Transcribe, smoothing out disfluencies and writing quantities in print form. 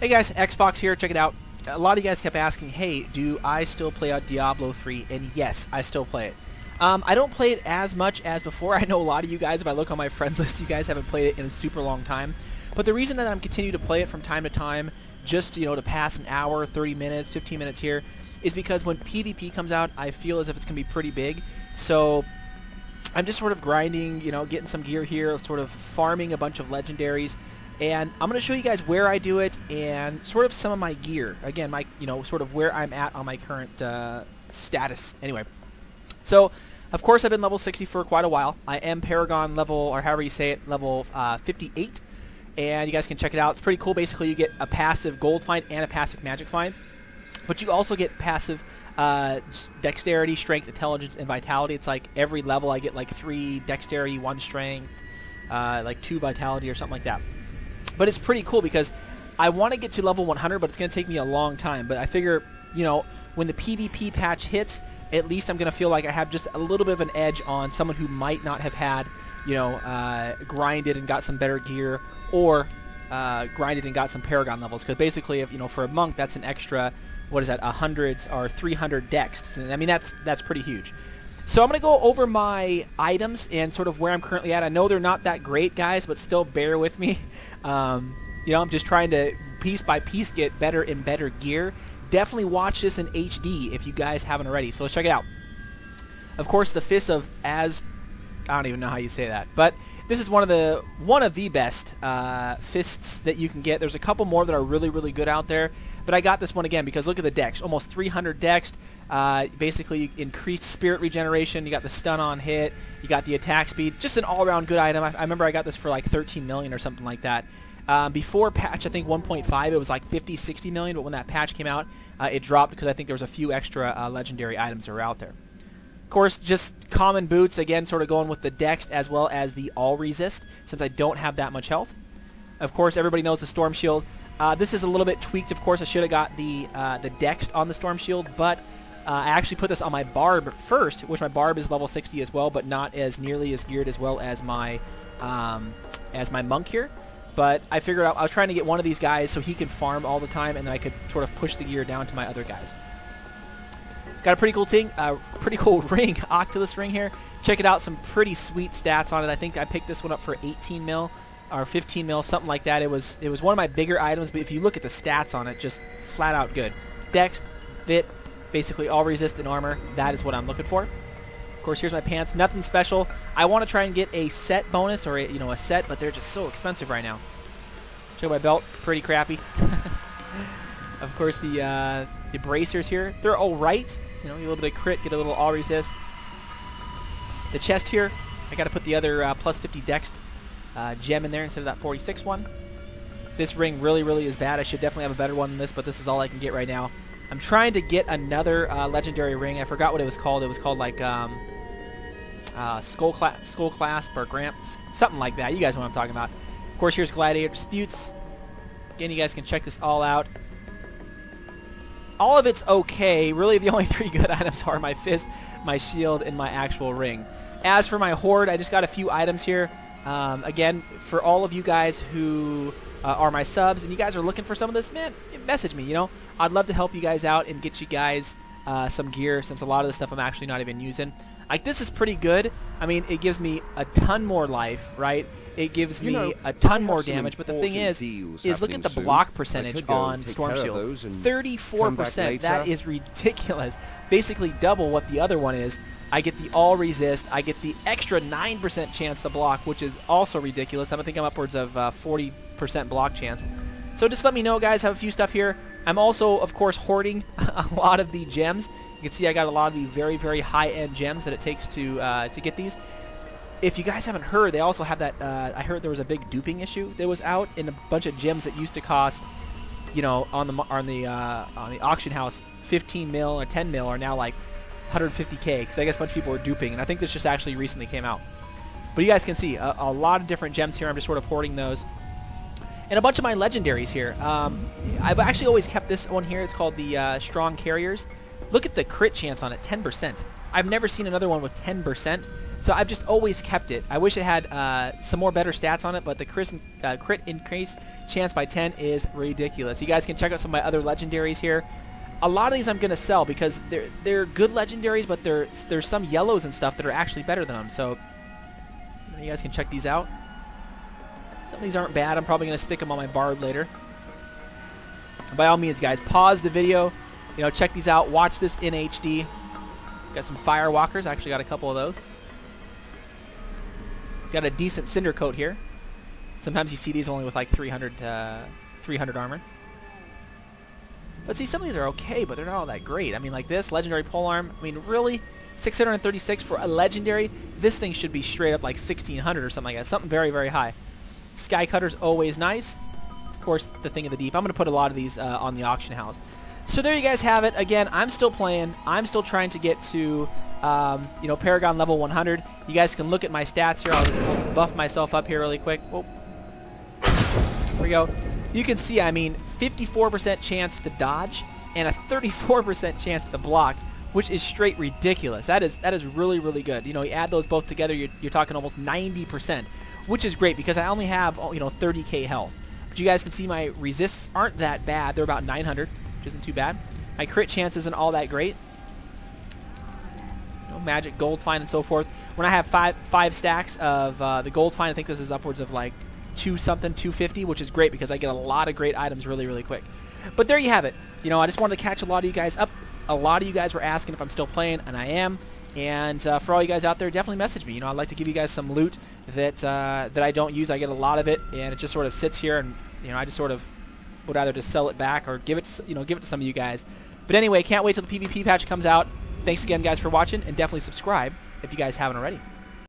Hey guys, Xbox here, check it out. A lot of you guys kept asking, hey, do I still play out Diablo 3? And yes, I still play it. I don't play it as much as before. I know a lot of you guys, if I look on my friends list, you guys haven't played it in a super long time. But the reason that I'm continuing to play it from time to time, just, you know, to pass an hour, 30 minutes, 15 minutes here, is because when PvP comes out, I feel as if it's going to be pretty big. So I'm just sort of grinding, you know, getting some gear here, sort of farming a bunch of legendaries. And I'm going to show you guys where I do it and sort of some of my gear. Again, my, you know, sort of where I'm at on my current status. Anyway, so of course I've been level 60 for quite a while. I am Paragon level, or however you say it, level 58. And you guys can check it out. It's pretty cool. Basically, you get a passive gold find and a passive magic find. But you also get passive dexterity, strength, intelligence, and vitality. It's like every level I get like 3 dexterity, 1 strength, like 2 vitality or something like that. But it's pretty cool because I want to get to level 100, but it's going to take me a long time. But I figure, you know, when the PvP patch hits, at least I'm going to feel like I have just a little bit of an edge on someone who might not have had, you know, grinded and got some better gear, or grinded and got some Paragon levels. Because basically, if, you know, for a monk, that's an extra, what is that, 100 or 300 dex. And I mean, that's pretty huge. So I'm going to go over my items and sort of where I'm currently at. I know they're not that great, guys, but still bear with me. You know, I'm just trying to, piece by piece, get better and better gear. Definitely watch this in HD if you guys haven't already. So let's check it out. Of course, the Fist of Az... I don't even know how you say that. But this is one of the best fists that you can get. There's a couple more that are really, really good out there. But I got this one again because look at the dex. Almost 300 dex. Basically, increased spirit regeneration. You got the stun on hit. You got the attack speed. Just an all-around good item. I remember I got this for like 13 million or something like that. Before patch, I think 1.5, it was like 50, 60 million. But when that patch came out, it dropped because I think there was a few extra legendary items that are out there. Of course, just common boots, again, sort of going with the dex as well as the all resist, since I don't have that much health. Of course, everybody knows the storm shield. This is a little bit tweaked, of course. I should have got the dex on the storm shield, but I actually put this on my barb first, which my barb is level 60 as well, but not as nearly as geared as well as my monk here. But I figured out I was trying to get one of these guys so he can farm all the time, and then I could sort of push the gear down to my other guys. Got a pretty cool thing, pretty cool ring, Octolus ring here. Check it out, some pretty sweet stats on it. I think I picked this one up for 18 mil or 15 mil, something like that. It was one of my bigger items, but if you look at the stats on it, just flat out good. Dex, Vit, basically all resistant armor. That is what I'm looking for. Of course, here's my pants. Nothing special. I want to try and get a set bonus or a set, but they're just so expensive right now. Check my belt, pretty crappy. Of course, the bracers here, they're all right. You know, a little bit of crit, get a little all resist. The chest here, I got to put the other plus 50 dex gem in there instead of that 46 one. This ring really, really is bad. I should definitely have a better one than this, but this is all I can get right now. I'm trying to get another legendary ring. I forgot what it was called. It was called like Skull Clasp or Gramps, something like that. You guys know what I'm talking about. Of course, here's Gladiator Disputes. Again, you guys can check this all out. All of it's okay. Really, the only 3 good items are my fist, my shield, and my actual ring. As for my horde, I just got a few items here. Again, for all of you guys who are my subs and you guys are looking for some of this, man, message me, you know. I'd love to help you guys out and get you guys some gear, since a lot of the stuff I'm actually not even using. Like, this is pretty good. I mean, it gives me a ton more life, right? It gives me a ton more damage, but the thing is look at the block percentage on Storm Shield. 34%. That is ridiculous. Basically double what the other one is. I get the all resist. I get the extra 9% chance to block, which is also ridiculous. I think I'm upwards of 40% block chance. So just let me know, guys. I have a few stuff here. I'm also, of course, hoarding a lot of the gems. You can see I got a lot of the very, very high-end gems that it takes to get these. If you guys haven't heard, they also have that. I heard there was a big duping issue that was out in a bunch of gems that used to cost, you know, on the auction house 15 mil or 10 mil are now like 150K, because I guess a bunch of people were duping, and I think this just actually recently came out. But you guys can see a lot of different gems here. I'm just sort of hoarding those. And a bunch of my legendaries here. I've actually always kept this one here. It's called the Strong Carriers. Look at the crit chance on it, 10%. I've never seen another one with 10%, so I've just always kept it. I wish it had some more better stats on it, but the crit increase chance by 10 is ridiculous. You guys can check out some of my other legendaries here. A lot of these I'm going to sell because they're good legendaries, but there's some yellows and stuff that are actually better than them. So you guys can check these out. Some of these aren't bad. I'm probably going to stick them on my Bard later. By all means, guys, pause the video. Check these out. Watch this in HD. Got some Firewalkers. I actually got a couple of those. Got a decent Cinder Coat here. Sometimes you see these only with like 300 armor. But see, some of these are okay, but they're not all that great. I mean, like this, Legendary Polearm. I mean, really? 636 for a Legendary? This thing should be straight up like 1,600 or something like that. Something very, very high. Sky Cutter's always nice. Of course, the Thing of the Deep. I'm going to put a lot of these on the auction house. So there you guys have it. Again, I'm still playing. I'm still trying to get to, Paragon level 100. You guys can look at my stats here. I'll just buff myself up here really quick. Whoa. There we go. You can see, I mean, 54% chance to dodge and a 34% chance to block, which is straight ridiculous. That is really, really good. You add those both together, you're talking almost 90%, which is great because I only have, 30k health. But you guys can see my resists aren't that bad. They're about 900, which isn't too bad. My crit chance isn't all that great. Magic, gold find, and so forth. When I have five stacks of the gold find, I think this is upwards of like 250, which is great because I get a lot of great items really, really quick. But there you have it. I just wanted to catch a lot of you guys up. A lot of you guys were asking if I'm still playing, and I am. And for all you guys out there, definitely message me. I'd like to give you guys some loot that I don't use. I get a lot of it, and it just sort of sits here, and I just sort of would either just sell it back or give it to some of you guys. But anyway, can't wait till the PvP patch comes out. Thanks again, guys, for watching, and definitely subscribe if you guys haven't already.